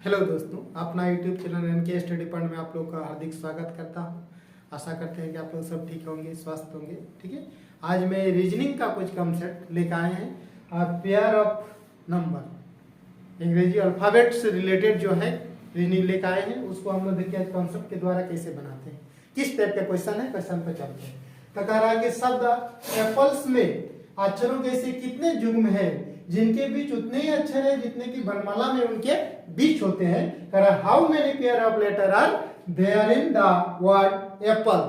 Hello दोस्तों, अपना YouTube channel NK study point में आप लोग का हार्दिक स्वागत करता हूं। आशा करते हैं कि आप लोग सब ठीक होंगे, स्वस्थ होंगे। ठीक है, आज मैं रीजनिंग का कुछ कॉन्सेप्ट लेकर आए हैं। पेयर ऑफ नंबर, अंग्रेजी अल्फ़ाबेट से रिलेटेड जो है रीजनिंग लेकर आए हैं, उसको हम लोग देखिए आज कॉन्सेप्ट के द्वारा कैसे बनाते हैं, किस टाइप का क्वेश्चन है, क्वेश्चन पर चलते हैं। तो कह रहा है कि शब्द एप्पल्स में अक्षरों के ऐसे कितने युग्म है जिनके बीच उतने ही अक्षर है जितने की वर्णमाला में उनके बीच होते हैं। कह रहा how many pair of letter are there in the word apple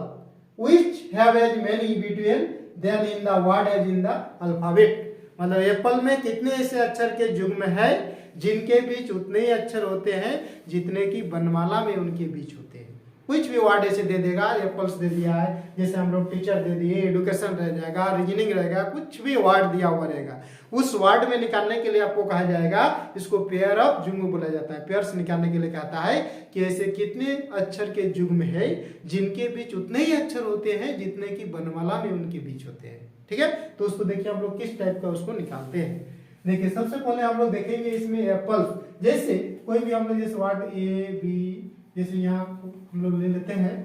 which have as many between them in the word as in the alphabet. मतलब एप्पल में कितने ऐसे अक्षर के युग्म है जिनके बीच उतने ही अक्षर होते हैं जितने की वर्णमाला में उनके बीच होते हैं। कुछ भी वर्ड ऐसे दे देगा, एप्पल्स दे दिया है, जैसे हम लोग टीचर दे दिए, एडुकेशन रह जाएगा, रीजनिंग रहेगा, कुछ भी वर्ड दिया हुआ रहेगा, उस वर्ड में निकालने के लिए आपको कहा जाएगा, इसको पेयर ऑफ युग्म बोला जाता है। पेयर्स निकालने के लिए कहता है कि ऐसे कितने अक्षर के युग्म है जिनके बीच उतने ही अक्षर होते हैं जितने की वर्णमाला में उनके बीच होते हैं। ठीक है, तो उसको देखिए हम लोग किस टाइप का उसको निकालते हैं। देखिए सबसे पहले हम लोग देखेंगे इसमें एप्पल, जैसे कोई भी हम लोग जैसे वर्ड ए बी, जैसे यहाँ हम लोग ले लेते हैं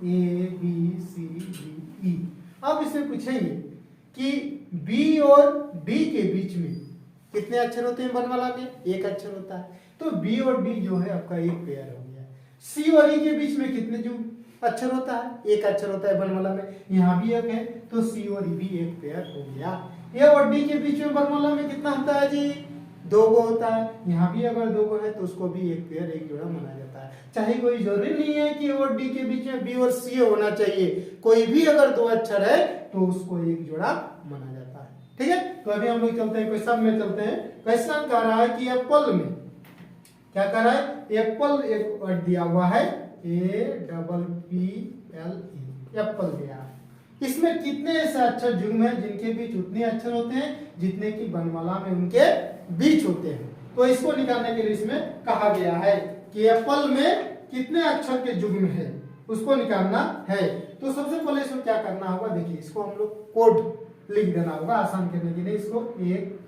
A B C D E. अब इसमें पूछेंगे कि बी और डी के बीच में कितने अक्षर होते हैं वर्णमाला में? एक अक्षर होता है, तो बी और डी जो है आपका एक पेयर हो गया। सी और ई के बीच में कितने जो अक्षर होता है? एक अक्षर होता है वर्णमाला में, यहाँ भी एक है, तो सी और ई भी एक पेयर हो गया। ए और डी के बीच में वर्णमाला में कितना होता है जी? दो गो होता है, यहाँ भी अगर दो गो है तो उसको भी एक पेयर, एक जोड़ा माना जाता है। चाहे कोई जरूरी नहीं है कि ए और डी के बीच में बी और सी होना चाहिए, कोई भी अगर दो अक्षर है तो उसको एक जोड़ा माना जाता है। ठीक है, तो अभी हम लोग चलते हैं क्वेश्चन में चलते हैं। क्वेश्चन कह रहा है कि एप्पल में क्या कर रहा है? एप्पल एक वर्ड दिया हुआ है, A double P L E, Apple दिया है। इसमें कितने ऐसे अक्षर युग्म है जिनके बीच उतने अक्षर होते हैं जितने की वर्णमाला में उनके बीच होते हैं। तो इसको निकालने के लिए इसमें कहा गया है कि एप्पल में कितने अक्षर के युग्म है, उसको निकालना है। तो सबसे पहले इसको क्या करना होगा, देखिए इसको हम लोग कोड लिख देना होगा आसान करने के लिए। इसको एक,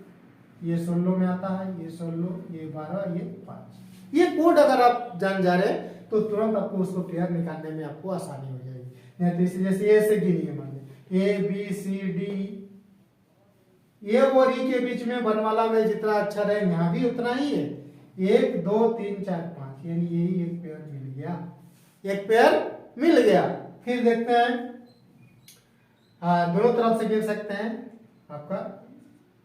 ये 16 में आता है, ये 16, ये 12, ये 5। ये कोड अगर आप जान जा रहे हैं तो तुरंत आपको उसको पेयर निकालने में आपको आसानी हो जाएगी। नहीं तो इसे जैसे ए से गिनिए, मान लीजिए ए बी सी डी, ए और ई के बीच में वर्णमाला में जितना अक्षर है यहाँ भी उतना ही है, 1 2 3 4 5, यानी यही एक पेयर मिल गया, एक पेयर मिल गया। फिर देखते हैं, दोनों तरफ से गिन सकते हैं। आपका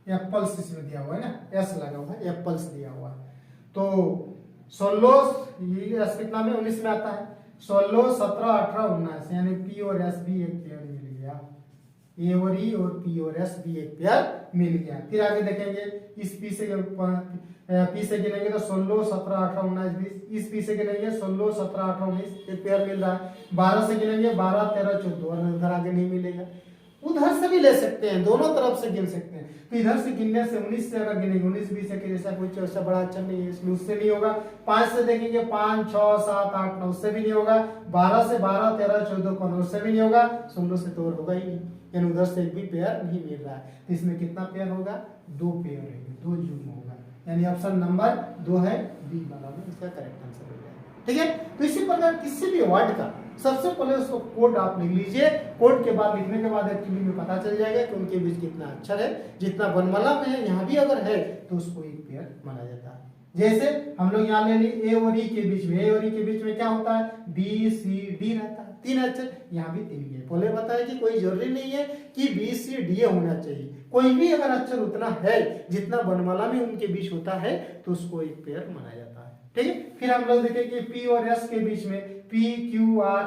एप्पल्स इसमें दिया हुआ है ना, एस लगा हुआ है, एप्पल्स दिया हुआ है। तो 16, ये एस कितना में 19 में आता है, 16 17 18 19, यानी पी और एस भी एक पेयर मिल गया, ए और ई और पी और एस भी एक पेयर मिल गया। फिर आगे देखेंगे, इस पी से गिनेंगे तो 16 17 18 19 20, इस पी से गिनेंगे 16 17 18 19, एक पेयर मिल रहा है। 12 से गिनेंगे 12 13 14, और उधर आगे नहीं मिलेगा। उधर से भी ले सकते हैं, दोनों तरफ से गिन सकते हैं। तो इधर से गिनने से 19 से अगर गिनेंगे, 19 20 से जैसा कुछ ऐसा बड़ा अच्छा नहीं है, इसलिए उससे नहीं होगा। 5 से देखेंगे 5 6 7 8 9, उससे भी नहीं होगा। 12 से 12 13 14 15, उससे भी नहीं होगा। 16 से तो और होगा ही नहीं, यानी उधर से एक भी पेयर नहीं मिल रहा है। तो इसमें कितना पेयर होगा? 2 पेयर रहेंगे, 2 युग्म होगा, यानी ऑप्शन नंबर 2 है, बी वाला में इसका करेक्ट आंसर हो जाएगा। ठीक है, तो इसी प्रकार किसी भी वर्ड का सबसे पहले उसको कोड आप लिख लीजिए। कोड के बाद लिखने के बाद एक्चुअली में पता चल जाएगा कि उनके बीच कितना अक्षर है, जितना वर्णमाला में है यहाँ भी अगर है तो उसको एक पेयर माना जाता है। जैसे हम लोग यहाँ ले ली ए और ई के बीच में, ए और ई के बीच में क्या होता है? बी सी डी रहता है, 3 अक्षर, यहाँ भी 3 है। पहले बताया कि कोई जरूरी नहीं है कि बी सी डी होना चाहिए, कोई भी अगर अक्षर उतना है जितना वर्णमाला में उनके बीच होता है तो उसको एक पेयर माना जाता है। ठीक है, फिर हम लोग देखेंगे पी और एस के बीच में पी क्यू आर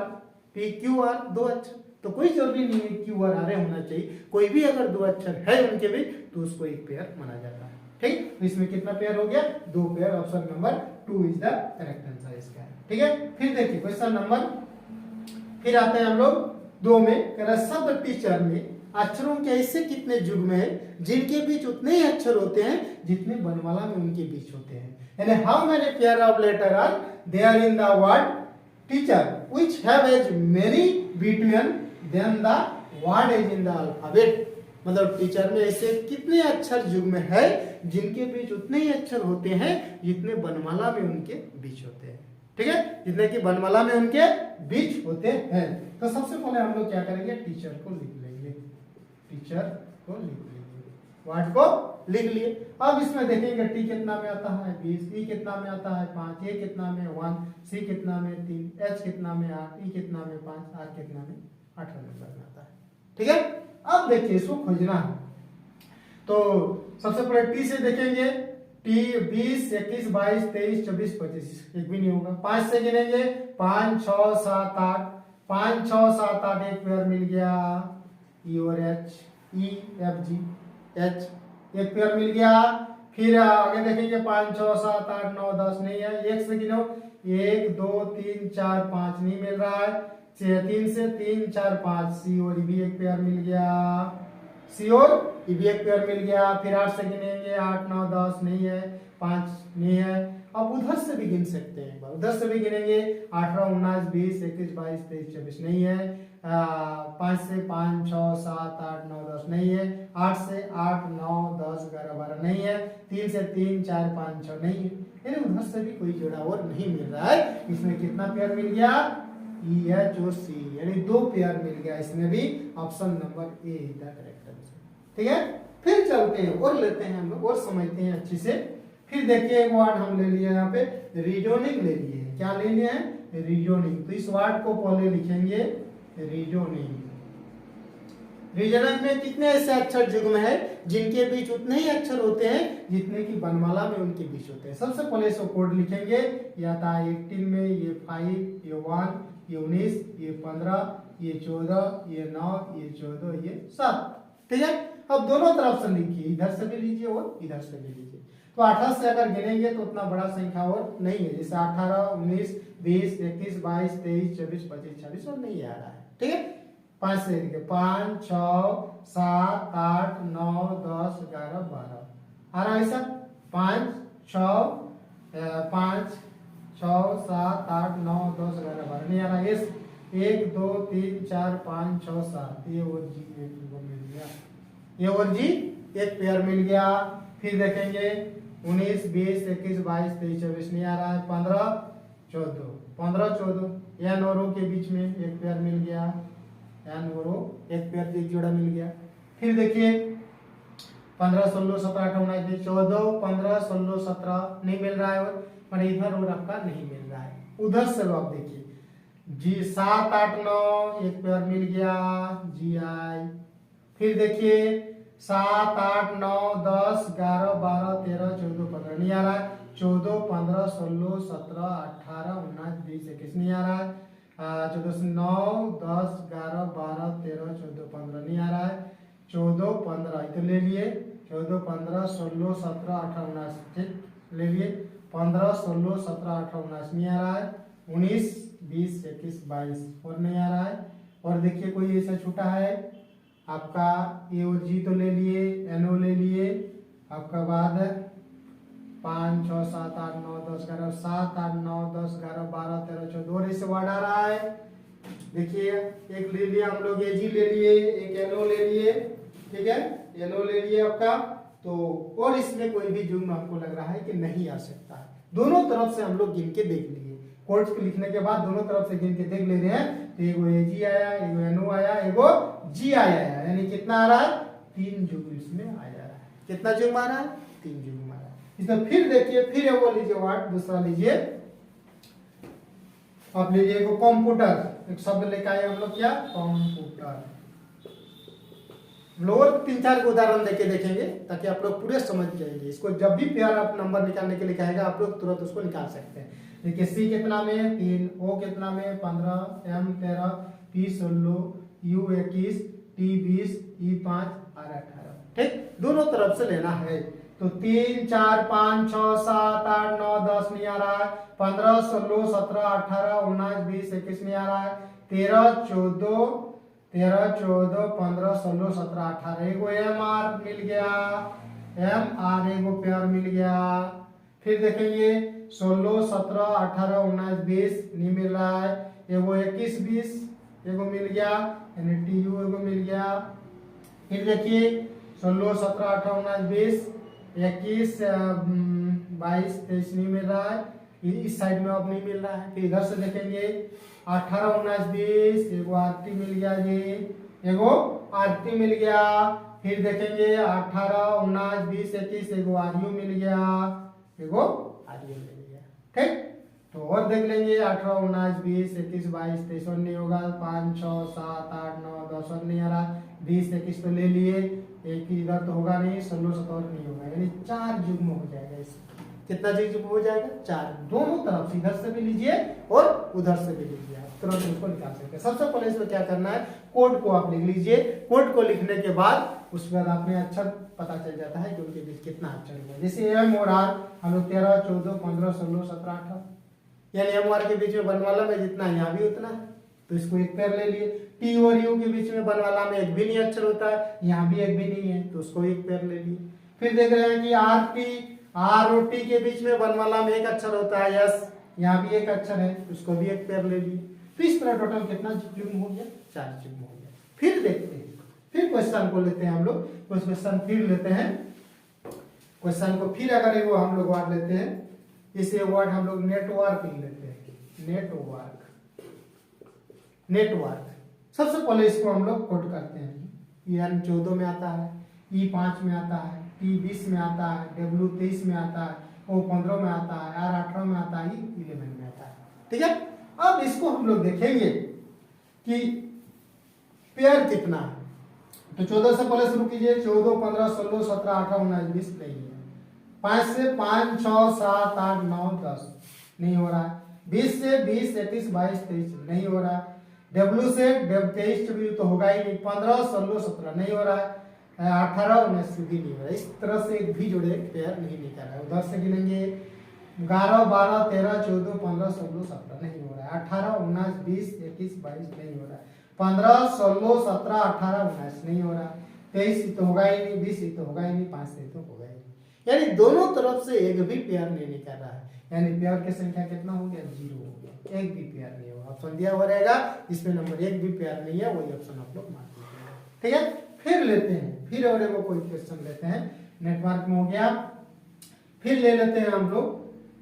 2 अक्षर, तो कोई जरूरी नहीं है क्यू आर आर होना चाहिए, कोई भी अगर 2 अक्षर है उनके बीच तो उसको एक पेयर माना जाता है। ठीक, तो इसमें कितना पेयर हो गया? 2 pair, option number 2 is the correct answer इसका। ठीक है, फिर देखिए क्वेश्चन नंबर, फिर आते हैं हम लोग 2 में। शब्द टीचर में अक्षरों के ऐसे कितने युग्म है जिनके बीच उतने ही अक्षर होते हैं जितने वर्णमाला में उनके बीच होते हैं। यानी how many pair of letter are there in the word teacher which have as many between them the word as in the alphabet. मतलब टीचर में ऐसे कितने अक्षर युग्म है जिनके बीच उतने ही अक्षर होते हैं जितने वर्णमाला में उनके बीच होते हैं। ठीक है, जितने की वर्णमाला में उनके बीच होते हैं। तो सबसे पहले हम लोग क्या करेंगे, टीचर को लिख लेंगे, टीचर को लिख लेंगे, वर्ड को लिख लिए। अब इसमें देखेंगे टी कितना में आता है 20, ई कितना में आता है 5, ए कितना में 1, सी कितना में 3, एच कितना में 8, ई कितना में 5, आर कितना में 8 नंबर में आता है। ठीक है, अब देखिए इसको खोजना है। तो सबसे पहले टी से देखेंगे, टी 20, 21, 22, 23, 24, 25, एक भी नहीं होगा। 5 से गिनेंगे, 5, 6, 7, 8, 5, 6, 7, 8 एक पेयर मिल गया, ई और H, E F G H एक पेयर मिल गया। फिर आगे देखेंगे 5, 6, 7, 8, 9, 10 नहीं है। एक से गिनो, 1, 2, 3, 4, 5 नहीं मिल रहा है। 3 से 3, 4, 5 सी और ई भी एक पेयर मिल गया, सी और ई भी एक पेयर मिल गया। फिर 8 से गिनेंगे, 8, 9, 10 नहीं है, 5 नहीं है। अब उधर से भी गिन सकते हैं, एक बार उधर से भी गिनेंगे, 18, 19, 20, 21, 22, 23, 24 नहीं है। 5 से 5, 6, 7, 8, 9, 10 नहीं है। 8 से 8, 9, 10, 11, 12 नहीं है। 3 से 3, 4, 5, 6 नहीं है। यानी उधर से भी कोई जोड़ा और नहीं मिल रहा है। इसमें कितना पेयर मिल गया, ई एच और सी, यानी 2 पेयर मिल गया। इसमें भी option number A is the correct answer. ठीक है, फिर चलते हैं और लेते हैं हम लोग और समझते हैं अच्छे से। फिर देखिए एक वर्ड हम ले लिए यहाँ पे, रीजनिंग ले लिए। क्या ले लिए हैं, रीजनिंग। तो इस वर्ड को पहले लिखेंगे रीजनिंग। रीजनिंग में कितने ऐसे अक्षर युग्म है जिनके बीच उतने ही अक्षर होते हैं जितने की वर्णमाला में उनके बीच होते हैं। सबसे पहले इसको कोड लिखेंगे, ये आता है 18 में, ये 5, ये 1, ये 19, ये 15, ये 14, ये 9, ये 14, ये 7। ठीक है, अब दोनों तरफ से लिखिए, इधर से भी लीजिए और इधर से भी लीजिए। तो 18 से अगर गिनेंगे तो उतना बड़ा संख्या और नहीं है, जैसे 18, 19, 20, 21, 22, 23, 24, 25, 26 और नहीं आ रहा है। ठीक है, 5 से देखिए, 5, 6, 7, 8, 9, 10, 11, 12 आ रहा है ऐसा। 5, 6, 5, 6, 7, 8, 9, 10, 11, 12 नहीं आ रहा है। 1, 2, 3, 4, 5, 6, 7 ये और जी एक मिल गया, ये और जी एक पेयर मिल गया। फिर देखेंगे 19, 20, 21, 22, 23, 24 नहीं आ रहा है। 15, 14, 15, 14 एन और ओ के बीच में एक पेयर मिल गया, एन और ओ एक पेयर एक जोड़ा मिल गया। फिर देखिए 15, 16, 17, 18, 19, 14, 15, 16, 17 नहीं मिल रहा है और इधर और आपका नहीं मिल रहा है। उधर से आप देखिए जी 7, 8, 9 एक पेयर मिल गया, जी आई। फिर देखिए 7, 8, 9, 10, 11, 12, 13, 14, 15 नहीं आ रहा है। 14, 15, 16, 17, 18, 19, 20, 21 नहीं आ रहा है। 14 से 9, 10, 11, 12, 13, 14, 15 नहीं आ रहा है। 14, 15 इधर ले लिए, 14, 15, 16, 17, 18, 19 ठीक ले लिए। 15, 16, 17, 18, 19 नहीं आ रहा है। 19, 20, 21, 22 और नहीं आ रहा है। और देखिए कोई ऐसा छूटा है आपका, ए और जी तो ले लिए, एनओ ले लिए, आपका बाद 5, 6, 7, 8, 9, 10, 11, 7, 8, 9, 10, 11, 12, 13, 14 और ऐसे वर्ड आ रहा है। देखिए एक ले लिया हम लोग, ए जी ले लिए, एक एनओ ले लिए। ठीक है, एनओ ले लिए आपका। तो और इसमें कोई भी जुर्म हमको लग रहा है कि नहीं आ सकता है। दोनों तरफ से हम लोग गिन के देख लिए, कोड्स को लिखने के बाद दोनों तरफ से गिन के देख ले रहे हैं। तो एगो एजी आया, एगो एनओ आया, एगो जी आया, यानी कितना आ रहा है, 3 जुर्म इसमें आ जा रहा है। कितना जुर्म आ रहा है, 3 जुर्म आ रहा है इसमें। फिर देखिए, फिर वो लीजिए वर्ड दूसरा लीजिए, आप लीजिए कंप्यूटर। एक शब्द लेकर आए हम लोग, क्या, कंप्यूटर। लोअर 3-4 के उदाहरण देके देखेंगे ताकि आप लोग पूरे समझ जाएंगे। इसको जब भी पेयर आप नंबर निकालने के लिए कहेगा आप लोग तुरंत उसको निकाल सकते हैं। देखिए सी कितना में 3, ओ कितना में 15, M 13, P 16, U 21, T 20, E 5, R 18। ठीक, दोनों तरफ से लेना है। तो 3, 4, 5, 6, 7, 8, 9, 10 नहीं आ रहा है। 15, 16, 17, 18, 19, 20, 21 नहीं आ रहा है। 13, 14, 15, 16, 17, 18 एगो एम आर मिल गया, एम आर एगो पेयर मिल गया। फिर देखेंगे 16, 17, 18, 19, 20 नहीं मिल रहा है। एगो 21, 20 एगो मिल गया, यानी टी यू एगो मिल गया। फिर देखिए 16, 17, 18, 19, 20, 21, 22, 23 नहीं मिल रहा है, इस साइड में अब नहीं मिल रहा है। फिर इधर से देखेंगे 18, 19, 20, एगो आरती मिल गया जी, एगो आरती मिल गया। फिर देखेंगे 18, 19, 20, 21, एगो आर्यू मिल गया, एगो आर्यू मिल गया। ठीक, तो और देख लेंगे 18, 19, 20, 21, 22, 23 और नहीं होगा, 5, 6, 7, 8, 9, 10 और नहीं आ रहा, 20, 21 तो ले लिए, एक इधर तो होगा नहीं, 16, 17 नहीं होगा, यानी 4 युग्म हो जाएगा इसमें। कितना युग्म हो जाएगा? 4। दोनों तरफ से, इधर से भी लीजिए और उधर से भी लीजिए, आप तुरंत उसको निकाल सकते हैं। सबसे पहले इसमें क्या करना है, कोड को आप लिख लीजिए। कोड को लिखने के बाद उसके बाद आपने अक्षर पता चल जाता है कि उनके बीच कितना अक्षर है। जैसे एम और आर हम लोग 13, 14, 15, 16, 17, 18, यानी एम आर के बीच में बनवाला में जितना यहाँ भी उतना है, तो इसको एक पैर ले लिए। टी और यू के बीच में बनवाला में एक भी नहीं अक्षर होता है, यहाँ भी एक भी नहीं है, तो उसको एक पैर ले लिए। फिर देख रहे हैं कि आर और टी के बीच में बनवाला में एक अक्षर होता है, यस, यहाँ भी एक अक्षर है, उसको भी एक पैर ले लिए। तो इस तरह टोटल कितना युग्म हो गया? 4 युग्म हो गया। फिर देखते हैं, फिर क्वेश्चन को लेते हैं हम लोग, कुछ क्वेश्चन फिर लेते हैं। क्वेश्चन को फिर अगर वो हम लोग वर्ड लेते हैं, इसे वर्ड हम लोग नेटवर्क लेते हैं। नेटवर्क सबसे पहले इसको हम लोग कोड करते हैं। EN 14 में आता है, E 5 में आता है, T 20 में आता है, W 23 में आता है, O 15 में आता है, R 18 में आता है, E 11 में आता है। ठीक है, अब इसको हम लोग देखेंगे कि पेयर कितना है। तो 14 से पहले शुरू कीजिए, 14, 15, 16, 17, 18, 19, 20 नहीं है। 5 से 5, 6, 7, 8, 9, 10 नहीं हो रहा है। 20 से 20, 21, 22, 23 नहीं हो रहा है। W से 23 तो होगा ही नहीं। 15, 16, 17 नहीं हो रहा है। 18, 19 भी नहीं हो रहा है। इस तरह से एक भी जोड़े पेयर नहीं निकल रहा है। उधर से गिनेंगे 11, 12, 13, 14, 15, 16, 17 नहीं हो रहा है। 18, 19, 20, 21, 22 नहीं हो रहा है। 15, 16, 17, 18, 19 नहीं हो रहा। 23 तो होगा ही नहीं, 20 तो होगा ही नहीं, 5 तो होगा ही नहीं। यानी दोनों तरफ से एक भी पेयर नहीं निकल रहा है। यानी पेयर की संख्या कितना हो गया? 0 हो गया। एक भी पेयर नहीं होगा। ऑप्शन दिया हुआ रहेगा जिसमें नंबर 1 भी पेयर नहीं है, वही ऑप्शन आप लोग मार्क कीजिएगा। ठीक है, फिर लेते हैं, फिर और एक कोई क्वेश्चन लेते हैं। नेटवर्क में हो गया। फिर ले लेते हैं हम लोग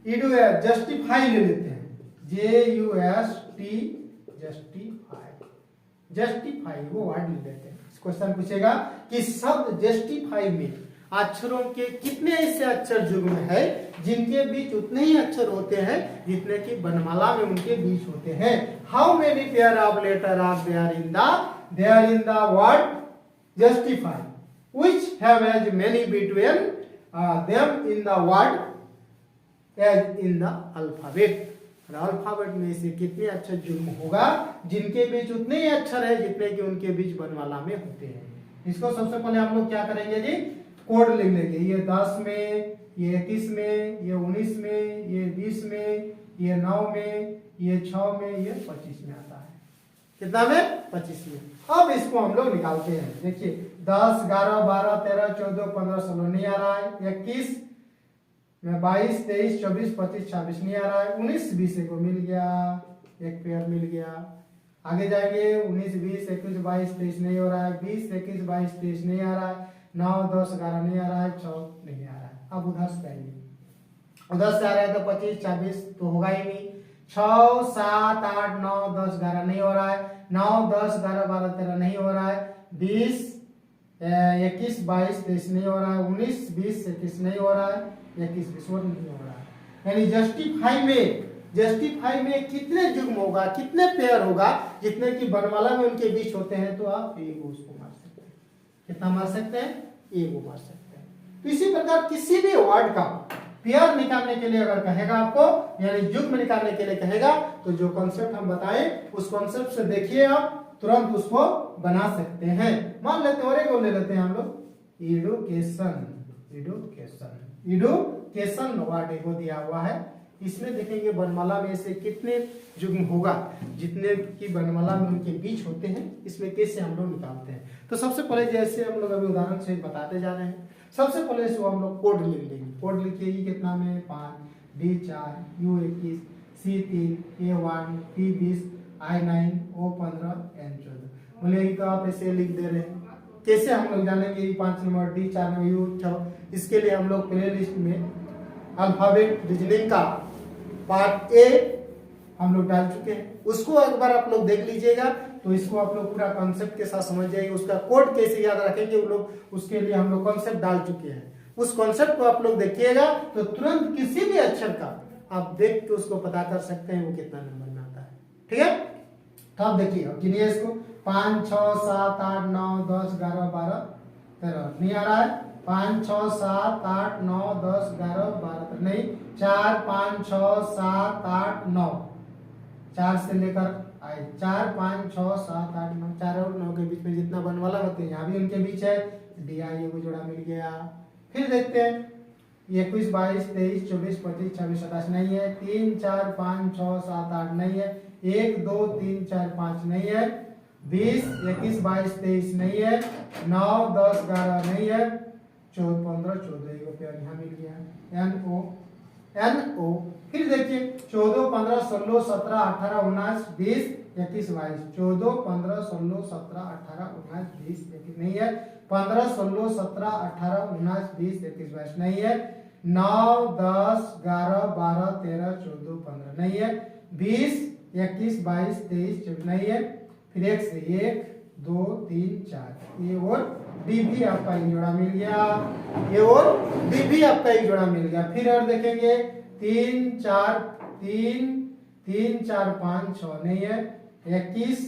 जस्टिफाई ले लेते हैं। JUST जस्टिफाई वो वर्ड ले लेते हैं। क्वेश्चन पूछेगा कि शब्द जस्टिफाई में अक्षरों के कितने ऐसे अक्षर युग्म है जिनके बीच उतने ही अक्षर होते हैं जितने कि वर्णमाला में उनके बीच होते हैं। How many pair of letter are there in the word justify which have as many between them in the word as in the alphabet। Alphabet में से कितने अक्षर युग्म होगा जिनके बीच उतने ही अक्षर है जितने कि उनके बीच वर्णमाला में होते हैं। इसको सबसे पहले हम लोग क्या करेंगे जी, कोड लिख लेंगे। ये 10 में, ये 21 में, ये 19 में, ये 20 में, ये 9 में, ये 6 में, ये 25 में आता है। कितना में? 25 में। अब इसको हम लोग निकालते हैं। देखिए 10, 11, 12, 13, 14, 15, 16 नहीं आ रहा है। 21 में 22, 23, 24, 25, 26 नहीं आ रहा है। 19, 20 को मिल गया, एक पेयर मिल गया। आगे जाएंगे 19, 20, 21, 22, 23 नहीं हो रहा है। 20, 21, 22, 23 नहीं आ रहा है। 9, 10, 11 नहीं आ रहा है। 6 नहीं आ रहा है। अब उधर से आएंगे, उधर से आ रहा है तो 25, 26 तो होगा ही नहीं। 6, 7, 8, 9, 10, 11 नहीं हो रहा है। 9, 10, 11, 12, 13 नहीं हो रहा है। 20, 21, 22, 23 नहीं हो रहा है। 19, 20, 21 नहीं हो रहा है। 21, 20 और नहीं हो रहा है। यानी जस्टिफाई में कितने युग्म होगा, कितने पेयर होगा जितने कि वर्णमाला में उनके बीच होते हैं, तो आप एगो उसको मार सकते हैं। कितना मार सकते हैं? एगो मार सकते हैं। तो इसी प्रकार किसी भी वर्ड का पेयर निकालने के लिए अगर कहेगा आपको, यानी युग्म निकालने के लिए कहेगा, तो जो कॉन्सेप्ट हम बताएं उस कॉन्सेप्ट से देखिए आप तुरंत उसको बना सकते हैं। मान लेते हैं और एक ले लेते हैं हम लोग, एडुकेशन वर्ड एगो दिया हुआ है। इसमें देखेंगे वर्णमाला में से कितने युग्म होगा जितने की वर्णमाला में उनके बीच होते हैं। इसमें कैसे हम लोग निकालते हैं, तो सबसे पहले जैसे हम लोग अभी उदाहरण से बताते जा रहे हैं, सबसे पहले इसको हम लोग कोड लिख लेंगे। कोड लिखिए, ई कितना में 5, D 4, U 21, C 3, A 1, P 20, I 9, O 15, N 14। बोले तो आप ऐसे लिख दे रहे हैं। कैसे हम लोग जानेंगे 5 नंबर, डी 4 नंबर, यू 6, इसके लिए हम लोग प्ले लिस्ट में अल्फाबेट रीजनिंग का पार्ट ए हम लोग डाल चुके हैं, उसको एक बार आप लोग देख लीजिएगा तो इसको आप लोग पूरा कॉन्सेप्ट के साथ समझ जाएंगे। उसका कोड कैसे याद रखेंगे वो लोग, उसके लिए हम लोग कॉन्सेप्ट डाल चुके हैं। उस कॉन्सेप्ट को आप लोग देखिएगा तो तुरंत किसी भी अक्षर का आप देख के उसको पता कर सकते हैं वो कितना नंबर में आता है। ठीक है, तो आप देखिए गिनिए इसको 5 6 7 8 9 10 11 12 13 नहीं आ रहा है। 5 6 7 8 9 10 11 12 नहीं, 4 5 6 7 8 9, 4 से लेकर आए 4 5 6 7 8 9, 4 और 9 के बीच में जितना बनने वाला होते हैं यहाँ भी उनके बीच है, डी आई को जोड़ा मिल गया। फिर देखते हैं 21 22 23 24 25 26 27 नहीं है, 3 4 5 6 7 8 नहीं है, 1 2 3 4 5 नहीं है, 20 21 22 23 नहीं है, 9 10 11 नहीं है, 14 15 14 एक पेयर यहाँ मिल गया एन ओ। फिर देखिए 14 15 16 17 18 19 20 21 22, 14 15 16 17 18 19 20 21 नहीं है, 15 16 17 18 19 20 21 22 नहीं है, 9 10 11 12 13 14 15 नहीं है, 20 21 22 23 24 नहीं है। फिर एक से 1 2 3 4 ये और डी भी आपका एक जोड़ा मिल गया, ये और डी भी आपका एक जोड़ा मिल गया। फिर और देखेंगे 3 4 3 3 4 5 6 नहीं है, 21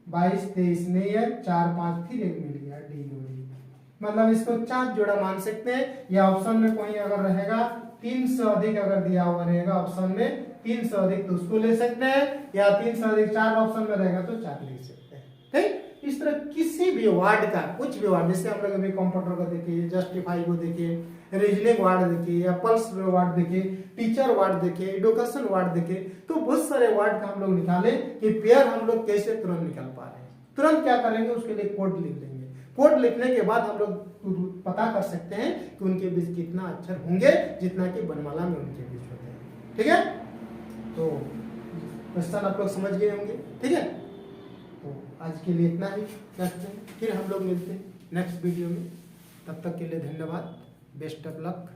22 23 नहीं है, 4 5 फिर एक मिल गया डी जोड़ी। मतलब इसको 4 जोड़ा मान सकते हैं, या ऑप्शन में कोई अगर रहेगा 3 से अधिक अगर दिया हुआ रहेगा ऑप्शन में 3 से अधिक तो उसको ले सकते हैं, या 3 से अधिक 4 ऑप्शन में रहेगा तो 4 ले सकते हैं। ठीक, इस तरह किसी भी वर्ड का कुछ भी वर्ड, जैसे हम लोग अभी कंप्यूटर को देखिए, जस्टिफाई को देखिए, रीजनिंग वर्ड देखिए, या पल्स वर्ड देखिए, टीचर वर्ड देखिए, एडुकेशन वर्ड देखिए, तो बहुत सारे वर्ड का हम लोग निकाले कि पेयर हम लोग कैसे तुरंत निकाल पा रहे हैं। तुरंत क्या करेंगे, उसके लिए कोड लिख देंगे। कोड लिखने के बाद हम लोग पता कर सकते हैं कि उनके बीच कितना अक्षर होंगे जितना कि बनमाला में उनके बीच होते हैं। ठीक है, तो क्वेश्चन आप लोग समझ गए होंगे। ठीक है, तो आज के लिए इतना ही रखते हैं, फिर हम लोग मिलते हैं नेक्स्ट वीडियो में। तब तक के लिए धन्यवाद, बेस्ट ऑफ लक।